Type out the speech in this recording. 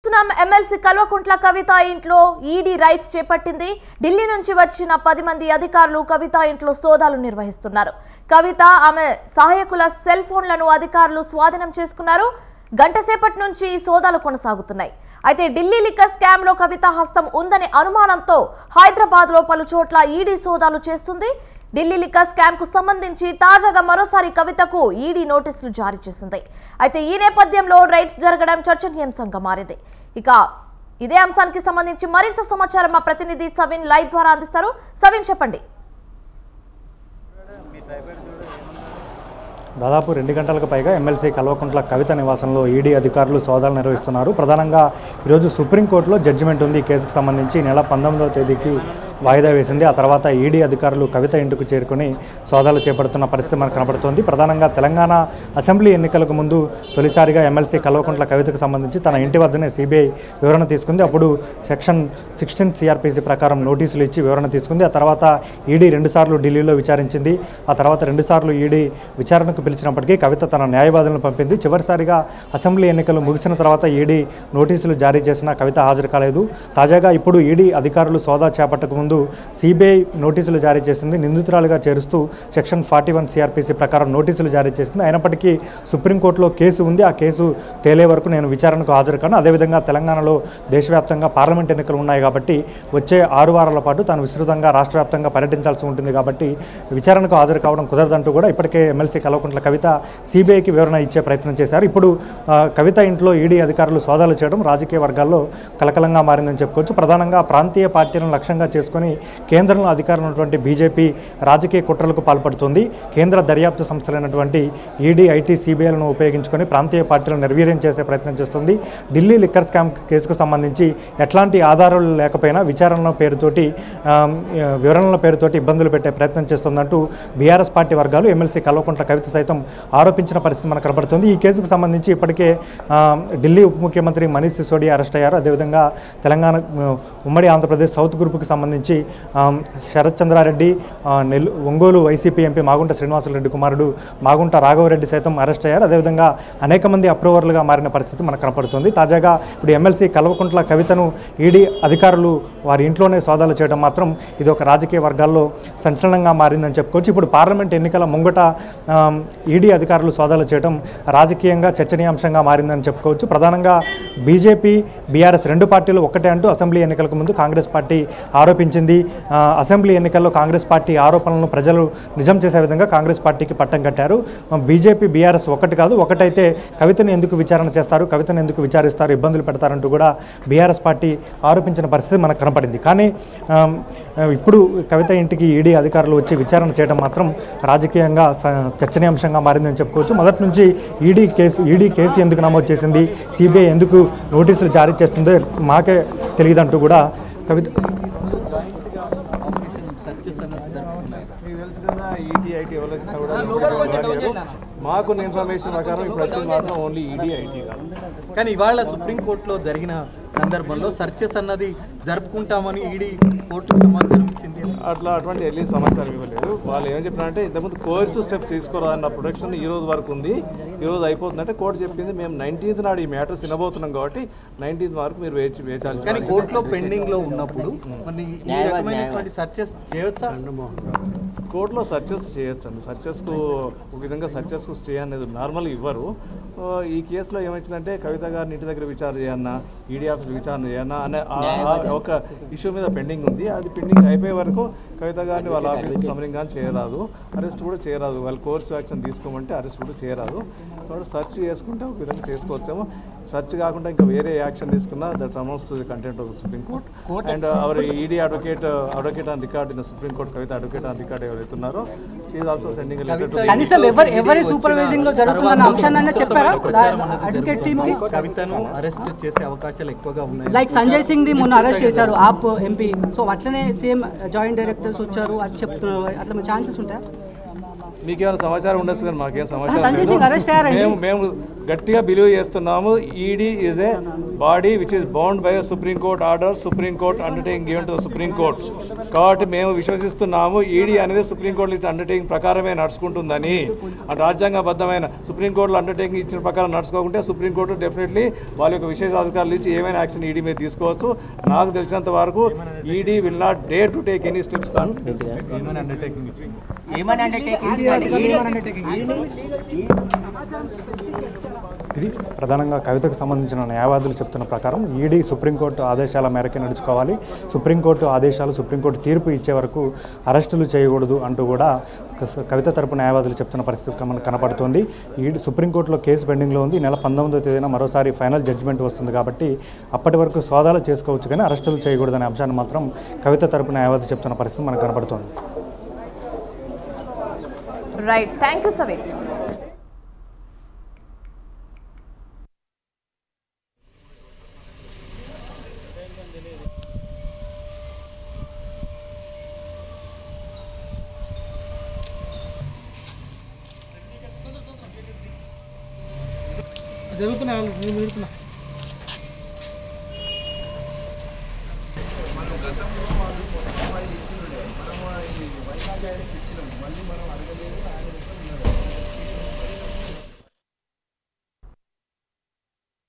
చూస్తున్నాం ఎమ్మెల్సీ కల్వకుంట్ల కవిత ఇంట్లో ED rights చేపట్టింది. ఢిల్లీ నుంచి వచ్చిన 10 మంది అధికారులు కవిత ఇంట్లో సోదాలు నిర్వహిస్తున్నారు. కవిత ఆమె సహాయకుల సెల్ ఫోన్లను అధికారులు స్వాధీనం చేసుకున్నారు. గంటసేపటి నుంచి సోదాలు కొనసాగుతున్నాయి. అయితే ఢిల్లీ లిక్కర్ స్కామ్ లో కవిత హస్తం ఉందనే అనుమానంతో హైదరాబాద్ లో పలు చోట్ల ఈడీ సోదాలు చేస్తుంది. ఢిల్లీ లిక్కర్ స్కామ్ కు సంబంధించి తాజాగా మరోసారి కవితకు ఈడీ నోటీసులు జారీ చేసింది. అయితే ఈ నేపథ్యంలో రైడ్స్ జరగడం చర్చనీయాంశంగా మారింది. ఇక ఇదే అంశానికి సంబంధించి మరింత సమాచారం మా ప్రతినిధి సవిన్ లైవ్ ద్వారా అందిస్తారు. సవిన్, చెప్పండి. దాదాపు 2 గంటలకు పైగా ఎమ్మెల్సీ కల్వకుంట్ల కవిత నివాసంలో ఈడీ అధికారులు సోదాలు నిర్వహిస్తున్నారు. ప్రధానంగా ఈరోజు సుప్రీంకోర్టులో జడ్జిమెంట్ ఉంది. ఈ కేసుకు సంబంధించి నెల 19వ తేదీకి వాయిదా వేసింది. ఆ తర్వాత ఈడీ అధికారులు కవిత ఇంటికి చేరుకుని సోదాలు చేపడుతున్న పరిస్థితి మనకు కనబడుతోంది. ప్రధానంగా తెలంగాణ అసెంబ్లీ ఎన్నికలకు ముందు తొలిసారిగా ఎమ్మెల్సీ కల్వకుంట్ల కవితకు సంబంధించి తన ఇంటి వద్దనే సిబిఐ వివరణ తీసుకుంది. అప్పుడు సెక్షన్ 16 సిఆర్పిసి ప్రకారం నోటీసులు ఇచ్చి వివరణ తీసుకుంది. ఆ తర్వాత ఈడీ 2 సార్లు ఢిల్లీలో విచారించింది. ఆ తర్వాత 2 సార్లు ఈడీ విచారణకు పిలిచినప్పటికీ కవిత తన న్యాయవాదులను పంపింది. చివరిసారిగా అసెంబ్లీ ఎన్నికలు ముగిసిన తర్వాత ఈడీ నోటీసులు జారీ చేసిన కవిత హాజరు కాలేదు. తాజాగా ఇప్పుడు ఈడీ అధికారులు సోదా చేపట్టక ముందు సిబిఐ నోటీసులు జారీ చేసింది. నిందితురాలుగా చేరుస్తూ సెక్షన్ 41 సిఆర్పిసి ప్రకారం నోటీసులు జారీ చేసింది. అయినప్పటికీ సుప్రీంకోర్టులో కేసు ఉంది. ఆ కేసు తేలే వరకు నేను విచారణకు హాజరు కాను. అదేవిధంగా తెలంగాణలో దేశవ్యాప్తంగా పార్లమెంట్ ఎన్నికలు ఉన్నాయి కాబట్టి వచ్చే 6 వారాల పాటు తాను విస్తృతంగా రాష్ట్ర వ్యాప్తంగా పర్యటించాల్సి ఉంటుంది కాబట్టి విచారణకు హాజరు కావడం కుదరదంటూ కూడా ఇప్పటికే ఎమ్మెల్సీ కల్వకుంట్ల కవిత సిబిఐకి వివరణ ఇచ్చే ప్రయత్నం చేశారు. ఇప్పుడు కవిత ఇంట్లో ఈడీ అధికారులు సోదాలు చేయడం రాజకీయ వర్గాల్లో కలకలంగా మారిందని చెప్పుకోవచ్చు. ప్రధానంగా ప్రాంతీయ పార్టీలను లక్ష్యంగా చేసుకుని కేంద్రంలో అధికారంలో ఉన్నటువంటి బీజేపీ రాజకీయ కుట్రలకు పాల్పడుతుంది. కేంద్ర దర్యాప్తు సంస్థలైనటువంటి ఈడీ, ఐటీ, సిబిఐలను ఉపయోగించుకొని ప్రాంతీయ పార్టీలను నిర్వీర్యం చేసే ప్రయత్నం చేస్తుంది. ఢిల్లీ లిక్కర్ స్కామ్ కేసుకు సంబంధించి ఎట్లాంటి ఆధారాలు లేకపోయినా విచారణల పేరుతోటి వివరణల పేరుతోటి ఇబ్బందులు పెట్టే ప్రయత్నం చేస్తుందంటూ బీఆర్ఎస్ పార్టీ వర్గాలు ఎమ్మెల్సీ కల్వకుంట్ల కవిత సైతం ఆరోపించిన పరిస్థితి మనకు కనబడుతుంది. ఈ కేసుకు సంబంధించి ఇప్పటికే ఢిల్లీ ఉప ముఖ్యమంత్రి మనీష్ సిసోడియా అరెస్ట్ అయ్యారు. అదేవిధంగా తెలంగాణ ఉమ్మడి ఆంధ్రప్రదేశ్ సౌత్ గ్రూపుకి సంబంధించి శరత్ చంద్రారెడ్డి, ఒంగోలు వైసీపీ ఎంపీ మాగుంట శ్రీనివాసరెడ్డి కుమారుడు మాగుంట రాఘవరెడ్డి సైతం అరెస్ట్ అయ్యారు. అదేవిధంగా అనేక మంది అప్రూవర్లుగా మారిన పరిస్థితి మనకు కనపడుతుంది. తాజాగా ఇప్పుడు ఎమ్మెల్సీ కల్వకుంట్ల కవితను ఈడీ అధికారులు వారి ఇంట్లోనే సోదాలు చేయడం మాత్రం ఇది ఒక రాజకీయ వర్గాల్లో సంచలనంగా మారిందని చెప్పుకోవచ్చు. ఇప్పుడు పార్లమెంట్ ఎన్నికల ముంగట ఈడీ అధికారులు సోదాలు చేయడం రాజకీయంగా చర్చనీయాంశంగా మారిందని చెప్పుకోవచ్చు. ప్రధానంగా బీజేపీ, బీఆర్ఎస్ 2 పార్టీలు ఒక్కటే అంటూ అసెంబ్లీ ఎన్నికలకు ముందు కాంగ్రెస్ పార్టీ ఆరోపించింది. అసెంబ్లీ ఎన్నికల్లో కాంగ్రెస్ పార్టీ ఆరోపణలను ప్రజలు నిజం చేసే విధంగా కాంగ్రెస్ పార్టీకి పట్టం కట్టారు. బీజేపీ, బీఆర్ఎస్ ఒకటి కాదు, ఒకటైతే కవితను ఎందుకు విచారణ చేస్తారు, కవితను ఎందుకు విచారిస్తారు, ఇబ్బందులు పెడతారంటూ కూడా బీఆర్ఎస్ పార్టీ ఆరోపించిన పరిస్థితి మనకు కనపడింది. కానీ ఇప్పుడు కవిత ఇంటికి ఈడీ అధికారులు వచ్చి విచారణ చేయడం మాత్రం రాజకీయంగా చర్చనీయాంశంగా మారిందని చెప్పుకోవచ్చు. మొదటి నుంచి ఈడీ కేసు ఎందుకు నమోదు చేసింది, సిబిఐ ఎందుకు నోటీసులు జారీ చేస్తుందో మాకే తెలియదంటూ కూడా కవిత మాకున్న ఇన్ఫర్మేషన్ ప్రకారం ఇప్పుడు వచ్చింది మాత్రం ఓన్లీ ఈడీ, ఐటీ కాదు. కానీ ఇవాళ సుప్రీంకోర్టులో జరిగిన సందర్భంలో సర్చెస్ అన్నది జరుపుకుంటామని ఈడీ కోర్టుకు సమాచారం ఇచ్చింది. అటువంటి ఎర్లీ సమాచారం ఇవ్వలేదు. వాళ్ళు ఏం చెప్పినారంటే ఇంతకుముందు కోర్సు స్టెప్స్ తీసుకోవాలన్న ప్రొటెక్షన్ ఈ రోజు వరకు ఉంది, ఈ రోజు అయిపోతుందంటే కోర్టు చెప్పింది మేము 19th నాడు ఈ మ్యాటర్స్ వినబోతున్నాం కాబట్టి 19th వరకు మీరు వేచాలి. కానీ కోర్టులో పెండింగ్ లో ఉన్నప్పుడు ఈ రకమైనటువంటి సర్చెస్ చేయొచ్చా? కోర్టులో సర్చెస్ చేయొచ్చండి. సర్చెస్కు ఒక విధంగా సర్చెస్కు స్టే అనేది నార్మల్గా ఇవ్వరు. ఈ కేసులో ఏమవుతుందంటే కవిత గారిని ఇంటి దగ్గర విచారణ చేయన్నా, ఈడీ ఆఫీస్ విచారణ చేయన్నా అనే ఒక ఇష్యూ మీద పెండింగ్ ఉంది. అది పెండింగ్ అయిపోయే వరకు కవిత గారిని వాళ్ళ ఆఫీస్కి సమరింగ్ కానీ చేయరాదు, అరెస్ట్ కూడా చేయరాదు. వాళ్ళు కోర్సు యాక్షన్ తీసుకోమంటే అరెస్ట్ కూడా చేయరాదు. కాబట్టి సెర్చ్ చేసుకుంటే ఒక విధంగా చేసుకోవచ్చేమో. సెర్చ్ కాకుండా ఇంకా వేరే యాక్షన్ తీసుకున్నా that amounts to the content of supreme court and hour ED advocate on record in supreme court Kavitha advocate on record ఎవరైతే ఉన్నారో షీ ఈజ్ ఆల్సో సెండింగ్ ఎవరి సూపర్వైజింగ్ లో జరుగుతున్న అంశాన్ని చెప్పారా అడ్వకేట్ టీమ్ కి? కవితను అరెస్ట్ చేసే అవకాశాలు ఎక్కువగా ఉన్నాయి. లైక్ సంజయ్ సింగ్ ని మొన్న అరెస్ట్ చేశారు ఆప్ ఎంపీ, సో అట్లనే సేమ్ జాయింట్ డైరెక్టర్స్ వచ్చారు అది చెప్తున్నారు, అట్లా ఛాన్సెస్ ఉంటాయా? మీకేమైనా సమాచారం ఉండొచ్చు కానీ మాకేం సంజయ్ సమాచారం సింగ్ అరెస్ట్ అయ్యారండి. మేము గట్టిగా బిలీవ్ చేస్తున్నాము. ED is a body which is bound by supreme court order, supreme court undertaking given to supreme court. కాబట్టి మేము విశ్వసిస్తున్నాము ఈడీ అనేది సుప్రీం కోర్టు ఇచ్చిన అండర్టేకింగ్ ప్రకారమే నడుచుకుంటుందని. రాజ్యాంగబద్ధమైన సుప్రీం కోర్టులో అండర్టేకింగ్ ఇచ్చిన ప్రకారం నడుచుకోకుంటే సుప్రీం కోర్టు డెఫినెట్లీ వాళ్ళ యొక్క విశేషాధికారులు ఇచ్చి ఏమైనా యాక్షన్ ఈడీ మీద తీసుకోవచ్చు. నాకు తెలిసినంత వరకు ED will not dare to take any steps కాన్ అండర్టేకింగ్. ఇది ప్రధానంగా కవితకు సంబంధించిన న్యాయవాదులు చెప్తున్న ప్రకారం ఈడీ సుప్రీంకోర్టు ఆదేశాల మేరకే నడుచుకోవాలి, సుప్రీంకోర్టు ఆదేశాలు సుప్రీంకోర్టు తీర్పు ఇచ్చే వరకు అరెస్టులు చేయకూడదు అంటూ కూడా కవిత తరపు న్యాయవాదులు చెప్తున్న పరిస్థితి మనకు కనపడుతుంది. ఈడీ సుప్రీంకోర్టులో కేసు పెండింగ్లో ఉంది. నెల 19వ తేదీన మరోసారి ఫైనల్ జడ్జిమెంట్ వస్తుంది కాబట్టి అప్పటి వరకు సోదాలు చేసుకోవచ్చు కానీ అరెస్టులు చేయకూడదనే అంశాన్ని మాత్రం కవిత తరపు న్యాయవాది చెప్తున్న పరిస్థితి మనకు కనపడుతుంది. Right, thank you Saveer. జరుగుతున్నా